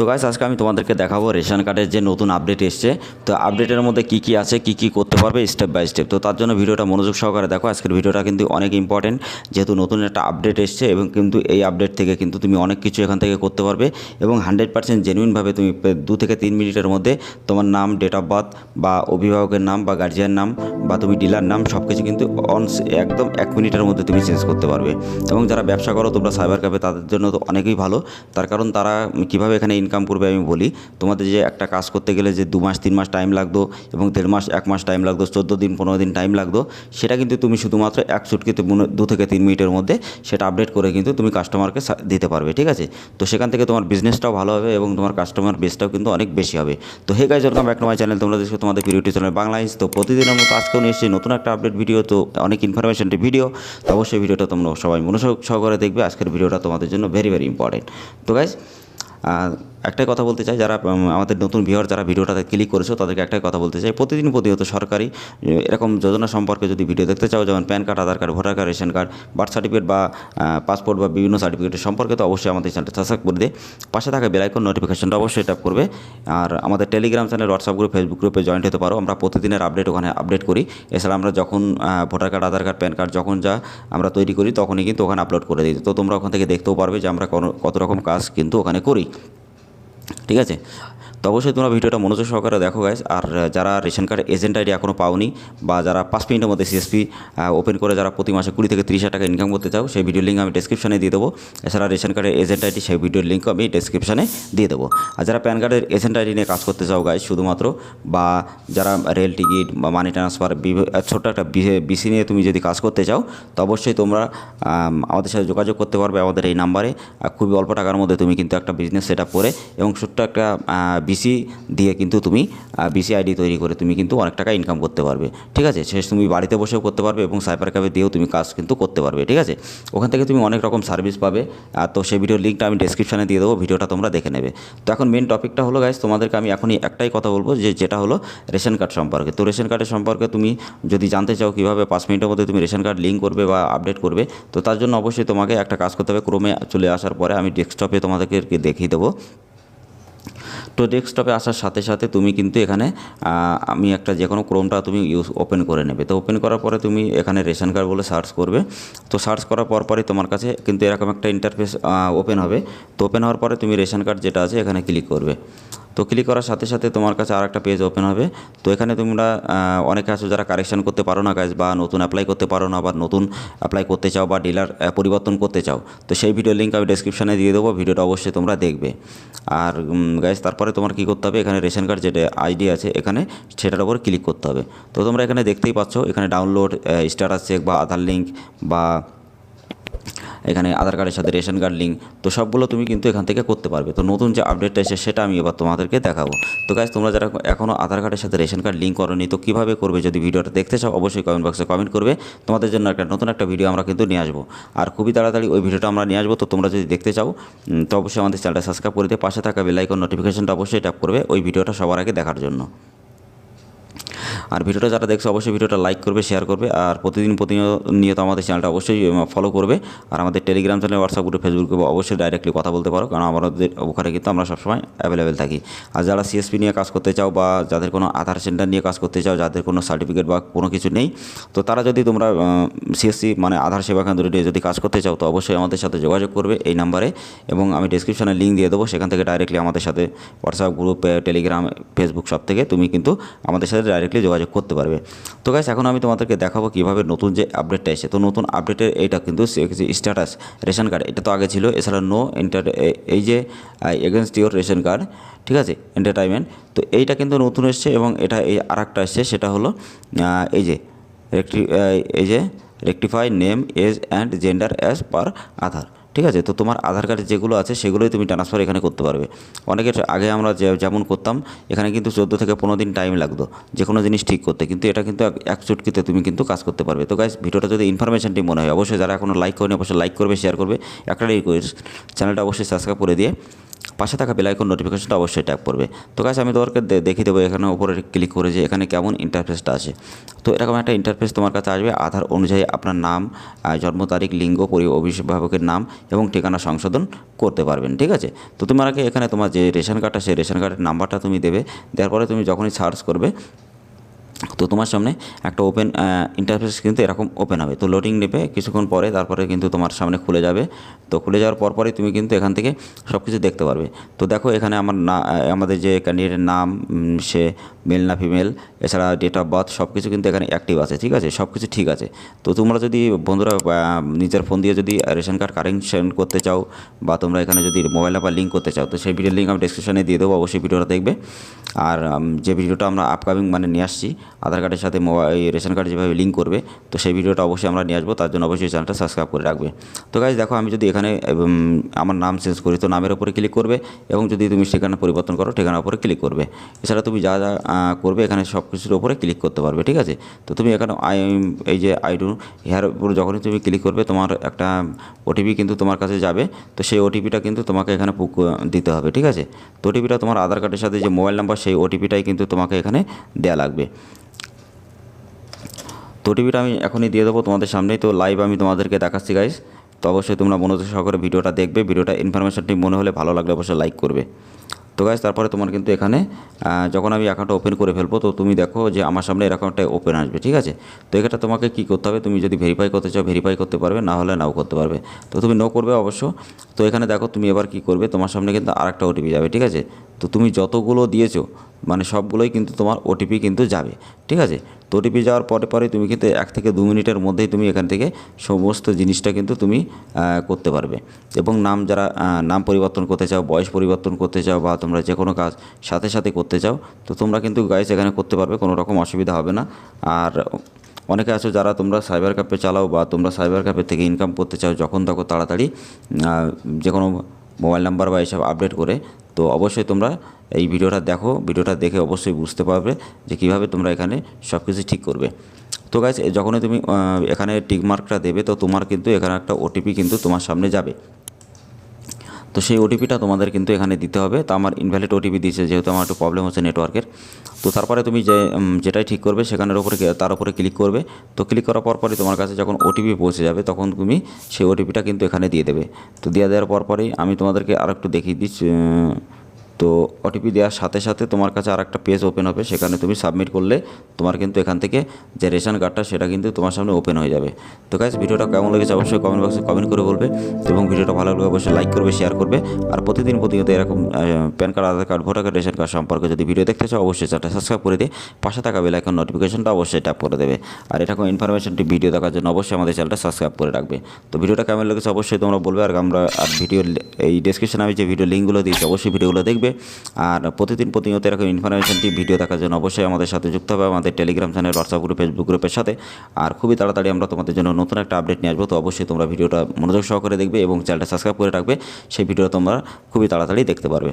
তো গাইস আজকে আমি তোমাদেরকে দেখাবো রেশন কার্ডের যে নতুন আপডেট এসছে। তো আপডেটের মধ্যে কি কি আছে, কি কি করতে পারবে স্টেপ বাই স্টেপ। তো তার জন্য ভিডিওটা মনোযোগ সহকারে দেখো। আজকের ভিডিওটা কিন্তু অনেক ইম্পর্টেন্ট, যেহেতু নতুন একটা আপডেট এসছে এবং কিন্তু এই আপডেট থেকে কিন্তু তুমি অনেক কিছু এখান থেকে করতে পারবে এবং 100% জেনুইনভাবে তুমি 2 থেকে 3 মিনিটের মধ্যে তোমার নাম, ডেট অফ বার্থ বা অভিভাবকের নাম বা গার্জিয়ান নাম বা তুমি ডিলার নাম সব কিছু কিন্তু একদম 1 মিনিটের মধ্যে তুমি চেঞ্জ করতে পারবে। এবং যারা ব্যবসা করো তোমরা সাইবার ক্যাফে, তাদের জন্য তো অনেকই ভালো। তার কারণ তারা কীভাবে এখানে ইনকাম করবে আমি বলি। তোমাদের যে একটা কাজ করতে গেলে যে 2 মাস 3 মাস টাইম লাগতো এবং 1.5 মাস 1 মাস টাইম লাগতো, 14 দিন 15 দিন টাইম লাগতো, সেটা কিন্তু তুমি শুধুমাত্র এক চুটকিতে 2 থেকে 3 মিনিটের মধ্যে সেটা আপডেট করে কিন্তু তুমি কাস্টমারকে দিতে পারবে। ঠিক আছে, তো সেখান থেকে তোমার বিজনেসটাও ভালো হবে এবং তোমার কাস্টমার বেসটাও কিন্তু অনেক বেশি হবে। তো hey guys, welcome back to my channel. তোমরা দেখছো তোমাদের প্রিয় ইউটিউব চ্যানেল বাংলাইজ। তো প্রতিদিনের মতো আজকেও নিয়ে এসেছি নতুন একটা আপডেট ভিডিও। তো অনেক ইনফরমেশনটি ভিডিও, তো অবশ্যই ভিডিওটা তোমরা সবাই মনোযোগ সহকারে দেখবে। আজকের ভিডিওটা তোমাদের জন্য ভেরি ইম্পর্টেন্ট। তো গাইস একটাই কথা বলতে চাই, যারা আমাদের নতুন ভিউয়ার যারা ভিডিওটাতে ক্লিক করেছো তাদেরকে একটাই কথা বলতে চাই, প্রতিনিয়ত সরকারি এরকম যোজনা সম্পর্কে যদি ভিডিও দেখতে চাও, যেমন PAN card, Aadhaar card, voter card, ration card, birth certificate বা পাসপোর্ট বা বিভিন্ন সার্টিফিকেটের সম্পর্কে, তো অবশ্যই আমাদের চ্যানেলটা সাবস্ক্রাইব করে দিয়ে পাশে থাকা বেল আইকন নোটিফিকেশনটা অবশ্যই ট্যাপ করবে। আর আমাদের Telegram channel, WhatsApp group, Facebook গ্রুপে জয়েন্ট হতে পারো। আমরা প্রতিদিনের আপডেট ওখানে আপডেট করি। এছাড়া আমরা যখন voter card, Aadhaar card, pan card যখন যা আমরা তৈরি করি তখনই কিন্তু ওখানে আপলোড করে দিই। তো তোমরা ওখান থেকে দেখতেও পারবে যে আমরা কত রকম কাজ কিন্তু ওখানে করি। ঠিক আছে, তো অবশ্যই তোমরা ভিডিওটা মনোযোগ সহকারে দেখো গাইস। আর যারা রেশন কার্ড এজেন্ট আইডি এখনও পাওনি বা যারা 5 মিনিটের মধ্যে সিএসপি ওপেন করে যারা প্রতি মাসে 20 থেকে 30 হাজার টাকা ইনকাম করতে চাও, সেই ভিডিওর লিঙ্ক আমি ডেসক্রিপশনে দিয়ে দেবো। এছাড়া রেশন কার্ডের এজেন্ট আইডি, সেই ভিডিওর লিঙ্ক আমি ডেসক্রিপশনে দিয়ে দেবো। আর যারা প্যান কার্ডের এজেন্ট আইডি নিয়ে কাজ করতে চাও গাইস শুধুমাত্র, বা যারা রেল টিকিট বা মানি ট্রান্সফার, ছোট্ট একটা বিসি নিয়ে তুমি যদি কাজ করতে চাও, তো অবশ্যই তোমরা আমাদের সাথে যোগাযোগ করতে পারবে আমাদের এই নাম্বারে। খুবই অল্প টাকার মধ্যে তুমি কিন্তু একটা বিজনেস সেট আপ করে এবং ছোট্ট একটা বিসি দিয়ে কিন্তু তুমি বিসি আইডি তৈরি করে তুমি কিন্তু অনেক টাকা ইনকাম করতে পারবে। ঠিক আছে, শেষ তুমি বাড়িতে বসেও করতে পারবে এবং সাইবার ক্যাফে দিয়েও তুমি কাজ কিন্তু করতে পারবে। ঠিক আছে, ওখান থেকে তুমি অনেক রকম সার্ভিস পাবে। তো সেই ভিডিওর লিঙ্কটা আমি ডেসক্রিপশনে দিয়ে দেবো, ভিডিওটা তোমরা দেখে নেবে। তো এখন মেন টপিকটা হলো গাইস, তোমাদেরকে আমি এখনই একটাই কথা বলবো, যেটা হলো রেশন কার্ড সম্পর্কে। তো রেশন কার্ডের সম্পর্কে তুমি যদি জানতে চাও কীভাবে 5 মিনিটের মধ্যে তুমি রেশন কার্ড লিঙ্ক করবে বা আপডেট করবে, তো তার জন্য অবশ্যই তোমাকে একটা কাজ করতে হবে। ক্রোমে চলে আসার পরে আমি ডেস্কটপে তোমাদেরকে দেখিয়ে দেবো। তো ডেস্কটপে আসার সাথে সাথে তুমি কিন্তু এখানে আমি একটা যে কোনো ক্রোমটা তুমি ওপেন করে নেবে। তো ওপেন করার পরে তুমি এখানে রেশন কার্ড বলে সার্চ করবে। তো সার্চ করার পরই তোমার কাছে কিন্তু এরকম একটা ইন্টারফেস ওপেন হবে। তো ওপেন হওয়ার পরে তুমি রেশন কার্ড যেটা আছে এখানে ক্লিক করবে। তো ক্লিক করার সাথে সাথে তোমার কাছে আর একটা পেজ ওপেন হবে। তো এখানে তোমরা অনেকে আছো যারা কারেকশান করতে পারো না গাইজ, বা নতুন অ্যাপ্লাই করতে পারো না, বা নতুন অ্যাপ্লাই করতে চাও বা ডিলার পরিবর্তন করতে চাও, তো সেই ভিডিও লিঙ্ক আমি ডেসক্রিপশনে দিয়ে দেবো। ভিডিওটা অবশ্যই তোমরা দেখবে। আর গাইজ তারপরে তোমার কী করতে হবে, এখানে রেশন কার্ড যেটা আইডি আছে এখানে সেটার উপর ক্লিক করতে হবে। তো তোমরা এখানে দেখতেই পাচ্ছ এখানে ডাউনলোড, স্ট্যাটাস চেক বা আধার লিঙ্ক, বা এখানে আধার কার্ডের সাথে রেশন কার্ড লিঙ্ক, তো সবগুলো তুমি কিন্তু এখান থেকে করতে পারবে। তো নতুন যে আপডেটটা এসে সেটা আমি এবার তোমাদেরকে দেখাবো। তো গাইজ তোমরা যারা এখনও আধার কার্ডের সাথে রেশন কার্ড লিঙ্ক করোনি, তো কীভাবে করবে যদি ভিডিওটা দেখতে চাও অবশ্যই কমেন্ট বক্সে কমেন্ট করবে। তোমাদের জন্য নতুন একটা ভিডিও আমরা কিন্তু নিয়ে আসবো, আর খুবই তাড়াতাড়ি ওই ভিডিওটা আমরা নিয়ে আসবো। তো তোমরা যদি দেখতে চাও তো অবশ্যই আমাদের চ্যানেলটা সাবস্ক্রাইব করে দিয়ে পাশে থাকা বেল আইকন নোটিফিকেশনটা অবশ্যই ট্যাপ করবে ওই ভিডিওটা সবার আগে দেখার জন্য। আর ভিডিওটা যারা দেখছো অবশ্যই ভিডিওটা লাইক করবে, শেয়ার করবে, আর প্রতিনিয়ত আমাদের চ্যানেলটা অবশ্যই ফলো করবে। আর আমাদের Telegram channel, WhatsApp group, Facebook গ্রুপে অবশ্যই ডাইরেক্টলি কথা বলতে পারো, কারণ আমাদের ওখানে কিন্তু আমরা সবসময় অ্যাভেলেবেল থাকি। আর যারা সিএসপি নিয়ে কাজ করতে চাও বা যাদের কোনো আধার সেন্টার নিয়ে কাজ করতে চাও, যাদের কোনো সার্টিফিকেট বা কোনো কিছু নেই, তো তারা যদি তোমরা সিএসসি মানে আধার সেবা কেন্দ্র নিয়ে যদি কাজ করতে চাও, তো অবশ্যই আমাদের সাথে যোগাযোগ করবে এই নাম্বারে, এবং আমি ডেসক্রিপশনে লিঙ্ক দিয়ে দেবো। সেখান থেকে ডাইরেক্টলি আমাদের সাথে হোয়াটসঅ্যাপ গ্রুপ, টেলিগ্রাম, ফেসবুক সব থেকে তুমি কিন্তু আমাদের সাথে ডাইরেক্টলি যোগাযোগ করতে পারবে। তো গাইস এখন আমি তোমাদেরকে দেখাবো কীভাবে নতুন যে আপডেটটা এসে, তো নতুন আপডেটের এইটা কিন্তু স্ট্যাটাস রেশন কার্ড, এটা তো আগে ছিল। এছাড়া নো এই যে এগেনস্ট ইওর রেশন কার্ড, ঠিক আছে, এন্টারটেনমেন্ট, তো এইটা কিন্তু নতুন এসছে। এবং এটা এই আর একটা এসছে, সেটা হলো এই যে rectify name, age and gender as per Aadhaar. ঠিক আছে, তো তোমার আধার কার্ডে যেগুলো আছে সেগুলোই তুমি ট্রান্সফার এখানে করতে পারবে। অনেকের আগে আমরা যেমন করতাম এখানে কিন্তু 14 থেকে 15 দিন টাইম লাগতো যে কোনো জিনিস ঠিক করতে, কিন্তু এটা কিন্তু এক চুটকিতে তুমি কিন্তু কাজ করতে পারবে। তো গাইস ভিডিওটা যদি ইনফরমেশনটি মনে হয় অবশ্যই যারা এখনও লাইক করেনি অবশ্যই লাইক করবে, শেয়ার করবে। একটা রিকোয়েস্ট, চ্যানেলটা অবশ্যই সাবস্ক্রাইব করে দিয়ে পাশে থাকা বেল আইকন নোটিফিকেশনটা অবশ্যই ট্যাপ করবে। তো গাইস আমি তোমাকে দেখিয়ে দেবো এখানে উপরে ক্লিক করে যে এখানে কেমন ইন্টারফেসটা আছে। তো এরকম একটা ইন্টারফেস তোমার কাছে আসবে। আধার অনুযায়ী আপনার নাম, জন্ম তারিখ, লিঙ্গ, অভিভাবকের নাম এবং ঠিকানা সংশোধন করতে পারবেন, ঠিক আছে। তো তোমার আগে এখানে তোমার যে রেশন কার্ডটা সেই রেশন কার্ডের নাম্বারটা তুমি দেবে। দেওয়ার পরে তুমি যখনই সার্চ করবে তো তোমার সামনে একটা ওপেন ইন্টারফেস কিন্তু এরকম ওপেন হবে। তো লোডিং নেবে কিছুক্ষণ পরে, তারপরে কিন্তু তোমার সামনে খুলে যাবে। তো খুলে যাওয়ার পরপরই তুমি কিন্তু এখান থেকে সব কিছু দেখতে পারবে। তো দেখো এখানে আমাদের যে ক্যান্ডিডেটের নাম, সে মেল না ফিমেল, এছাড়া ডেট অফ বার্থ সব কিছু কিন্তু এখানে অ্যাক্টিভ আছে, ঠিক আছে, সব কিছু ঠিক আছে। তো তোমরা যদি বন্ধুরা নিজের ফোন দিয়ে যদি রেশন কার্ড কারেকশন করতে চাও বা তোমরা এখানে যদি মোবাইল নাম্বার লিঙ্ক করতে চাও, তো সেই ভিডিওর লিঙ্ক আমি ডেসক্রিপশনে দিয়ে দেবো, অবশ্যই ভিডিওটা দেখবে। আর যে ভিডিওটা আমরা আপকামিং মানে নিয়ে আসছি আধার কার্ডের সাথে রেশন কার্ড যেভাবে লিঙ্ক করবে, তো সেই ভিডিওটা অবশ্যই আমরা নিয়ে আসবো। তার জন্য অবশ্যই চ্যানেলটা সাবস্ক্রাইব করে রাখবে। তো গাইজ দেখো আমি যদি এখানে আমার নাম চেঞ্জ করি তো নামের উপরে ক্লিক করবে, এবং যদি তুমি ঠিকানা পরিবর্তন করো ঠিকানার উপরে ক্লিক করবে। এছাড়া তুমি যা যা করবে এখানে সব কিছুর উপরে ক্লিক করতে পারবে, ঠিক আছে। তো তুমি এখানে এই যে আইডু হেয়ার উপরে যখনই তুমি ক্লিক করবে তোমার একটা ওটিপি কিন্তু তোমার কাছে যাবে। তো সেই ওটিপিটা কিন্তু তোমাকে এখানে দিতে হবে, ঠিক আছে। তো ওটিপিটা তোমার আধার কার্ডের সাথে যে মোবাইল নাম্বার সেই ওটিপিটাই কিন্তু তোমাকে এখানে দেওয়া লাগবে। তো ওটিপিটা আমি এখনই দিয়ে দেবো তোমাদের সামনেই। তো লাইভ আমি তোমাদেরকে দেখাচ্ছি গাইস। তো অবশ্যই তোমরা মনোযোগ সহকারে ভিডিওটা দেখবে। ভিডিওটা ইনফরমেশনটি মনে হলে ভালো লাগলে অবশ্যই লাইক করবে। তো গাইস তারপরে তোমার কিন্তু এখানে যখন আমি অ্যাকাউন্টটা ওপেন করে ফেলবো তো তুমি দেখো যে আমার সামনে এরকম একটা ওপেন আসবে, ঠিক আছে। তো এটা তোমাকে কী করতে হবে, তুমি যদি ভেরিফাই করতে চাও ভেরিফাই করতে পারবে, না হলে নাও করতে পারবে। তো তুমি নো করবে অবশ্য। তো এখানে দেখো তুমি এবার কী করবে, তোমার সামনে কিন্তু আরেকটা ওটিপি যাবে, ঠিক আছে। তো তুমি যতগুলো দিয়েছো মানে সবগুলোই কিন্তু তোমার ওটিপি কিন্তু যাবে, ঠিক আছে। তো ওটিপি যাওয়ার পরে তুমি কিন্তু 1 থেকে 2 মিনিটের মধ্যেই তুমি এখান থেকে সমস্ত জিনিসটা কিন্তু তুমি করতে পারবে। এবং যারা নাম পরিবর্তন করতে চাও, বয়স পরিবর্তন করতে চাও, বা তোমরা যে কোনো কাজ সাথে সাথে করতে চাও তো তোমরা কিন্তু গাইস এখানে করতে পারবে, কোনো রকম অসুবিধা হবে না। আর অনেকে আছো যারা তোমরা সাইবার ক্যাফে চালাও বা তোমরা সাইবার ক্যাফে থেকে ইনকাম করতে চাও যখন তখন তাড়াতাড়ি যে কোনো মোবাইল নাম্বার বা এসব আপডেট করে, তো অবশ্যই তোমরা এই ভিডিওটা দেখো। ভিডিওটা দেখে অবশ্যই বুঝতে পারবে যে কীভাবে তোমরা এখানে সব কিছু ঠিক করবে। তো গাইস যখনই তুমি এখানে টিক মার্কটা দেবে তো তোমার কিন্তু এখানে একটা ওটিপি কিন্তু তোমার সামনে যাবে। তো সেই ওটিপিটা তোমাদের কিন্তু এখানে দিতে হবে। তো আমার ইনভ্যালিড ওটিপি দিয়েছে যেহেতু আমার একটু প্রবলেম হচ্ছে নেটওয়ার্কের। তো তারপরে তুমি যেটাই ঠিক করবে সেখানের উপরে তার উপরে ক্লিক করবে। তো ক্লিক করার পরই তোমার কাছে যখন ওটিপি পৌঁছে যাবে তখন তুমি সেই ওটিপিটা কিন্তু এখানে দিয়ে দেবে। তো দেওয়ার পরই আমি তোমাদেরকে আরেকটু দেখিয়ে দিচ্ছি। তো ওটিপি দেওয়ার সাথে সাথে তোমার কাছে আরেকটা পেজ ওপেন হবে, সেখানে তুমি সাবমিট করলে তোমার কিন্তু এখান থেকে যে রেশন কার্ডটা সেটা কিন্তু তোমার সামনে ওপেন হয়ে যাবে। তো গাইস ভিডিওটা কেমন লেগেছে অবশ্যই কমেন্ট বক্সে কমেন্ট করে বলবে, এবং ভিডিওটা ভালো লাগলে অবশ্যই লাইক করবে, শেয়ার করবে। আর প্রতিনিয়ত এরকম PAN card, Aadhaar card, voter card, ration card সম্পর্কে যদি ভিডিও দেখতে চাও অবশ্যই চ্যানেলটা সাবস্ক্রাইব করে দিয়ে পাশে থাকা বেল আইকন নোটিফিকেশনটা অবশ্যই ট্যাপ করে দেবে। আর এরকম ইনফরমেশনটি ভিডিও দেখার জন্য অবশ্যই আমাদের চ্যানেলটা সাবস্ক্রাইব করে রাখবে। তো ভিডিওটা কেমন লেগেছে অবশ্যই তোমরা বলবে। আর ভিডিও এই ডেসক্রিপশনে আমি যে ভিডিও লিঙ্কগুলো দিয়েছি অবশ্যই ভিডিওগুলো দেখবে। আর প্রতিনিয়ত এরকম ইনফরমেশনটি ভিডিও দেখার জন্য অবশ্যই আমাদের সাথে যুক্ত হবে আমাদের Telegram channel, WhatsApp group, Facebook গ্রুপের সাথে। আর খুবই তাড়াতাড়ি আমরা তোমাদের জন্য নতুন একটা আপডেট নিয়ে আসবো। তো অবশ্যই তোমরা ভিডিওটা মনোযোগ সহকারে দেখবে এবং চ্যানেলটা সাবস্ক্রাইব করে রাখবে, সেই ভিডিও তোমরা খুবই তাড়াতাড়ি দেখতে পারবে।